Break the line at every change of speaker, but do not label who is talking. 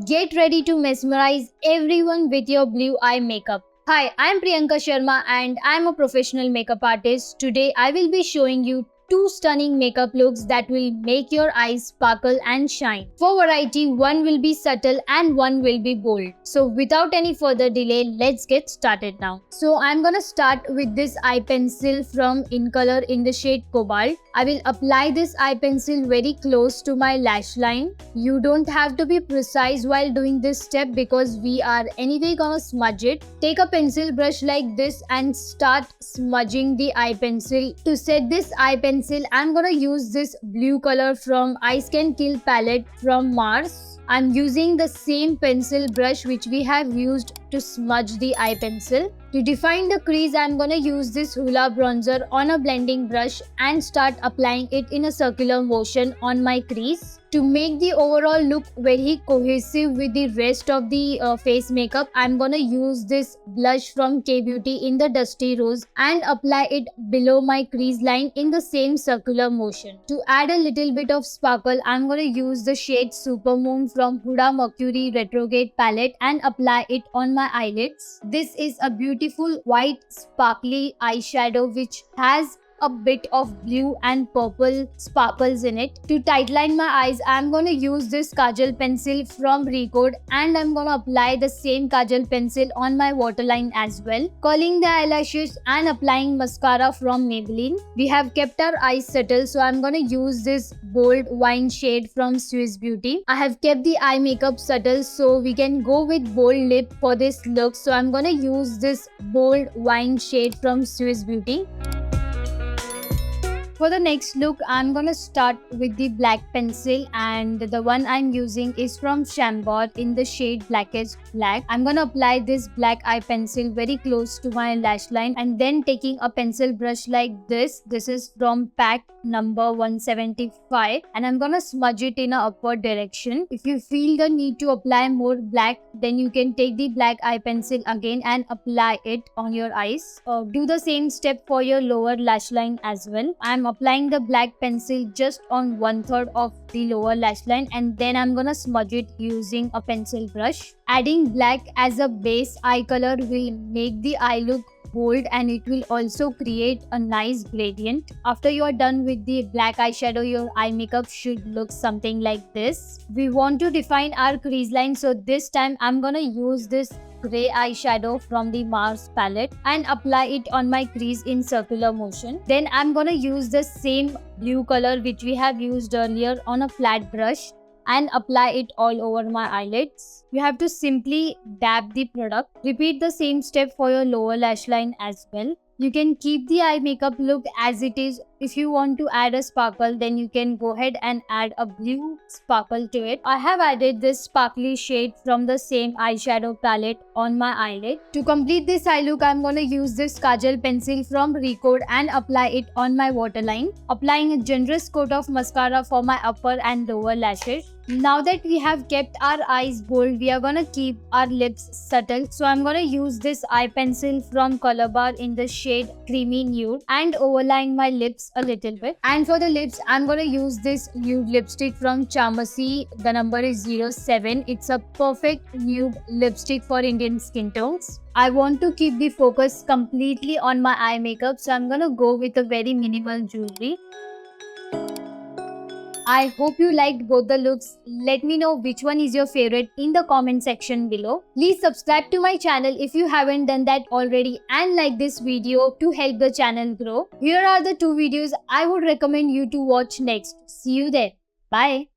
Get ready to mesmerize everyone with your blue eye makeup. Hi, I'm Priyanka Sharma and I'm a professional makeup artist. Today I will be showing you two stunning makeup looks that will make your eyes sparkle and shine. For variety, one will be subtle and one will be bold. So without any further delay, let's get started now. So I'm gonna start with this eye pencil from In Color in the shade Cobalt. I will apply this eye pencil very close to my lash line. You don't have to be precise while doing this step because we are anyway gonna smudge it. Take a pencil brush like this and start smudging the eye pencil. To set this eye pencil, I'm gonna use this blue color from Ice Can Kill palette from Mars. I'm using the same pencil brush which we have used to smudge the eye pencil. To define the crease, I'm gonna use this Hoola bronzer on a blending brush and start applying it in a circular motion on my crease. To make the overall look very cohesive with the rest of the face makeup, I'm gonna use this blush from K-Beauty in the Dusty Rose and apply it below my crease line in the same circular motion. To add a little bit of sparkle, I'm gonna use the shade Supermoon from Huda Mercury Retrograde palette and apply it on my eyelids. This is a beautiful white sparkly eyeshadow which has a bit of blue and purple sparkles in it. To tightline my eyes, I'm gonna use this kajal pencil from Recode and I'm gonna apply the same kajal pencil on my waterline as well. Curling the eyelashes and applying mascara from Maybelline. We have kept our eyes subtle, so I'm gonna use this bold wine shade from Swiss Beauty. I have kept the eye makeup subtle, so we can go with bold lip for this look. So I'm gonna use this bold wine shade from Swiss Beauty. For the next look, I'm gonna start with the black pencil and the one I'm using is from Chambord in the shade Blackest Black. I'm gonna apply this black eye pencil very close to my lash line and then taking a pencil brush like this. This is from pack number 175 and I'm gonna smudge it in a upward direction. If you feel the need to apply more black, then you can take the black eye pencil again and apply it on your eyes. Do the same step for your lower lash line as well. I'm applying the black pencil just on 1/3 of the lower lash line and then I'm gonna smudge it using a pencil brush. Adding black as a base eye color will make the eye look bold and it will also create a nice gradient. After you are done with the black eyeshadow, your eye makeup should look something like this. We want to define our crease line, so this time I'm gonna use this gray eyeshadow from the Mars palette and apply it on my crease in circular motion. Then I'm gonna use the same blue color which we have used earlier on a flat brush and apply it all over my eyelids. You have to simply dab the product. Repeat the same step for your lower lash line as well. You can keep the eye makeup look as it is. If you want to add a sparkle, then you can go ahead and add a blue sparkle to it. I have added this sparkly shade from the same eyeshadow palette on my eyelid. To complete this eye look, I'm gonna use this kajal pencil from Recode and apply it on my waterline. Applying a generous coat of mascara for my upper and lower lashes. Now that we have kept our eyes bold, we are gonna keep our lips subtle. So I'm gonna use this eye pencil from Color Bar in the shade Creamy Nude and overline my lips a little bit. And for the lips, I'm gonna use this nude lipstick from Chamasi. The number is 07. It's a perfect nude lipstick for Indian skin tones. I want to keep the focus completely on my eye makeup, so I'm gonna go with a very minimal jewelry. I hope you liked both the looks. Let me know which one is your favorite in the comment section below. Please subscribe to my channel if you haven't done that already and like this video to help the channel grow. Here are the two videos I would recommend you to watch next. See you there. Bye.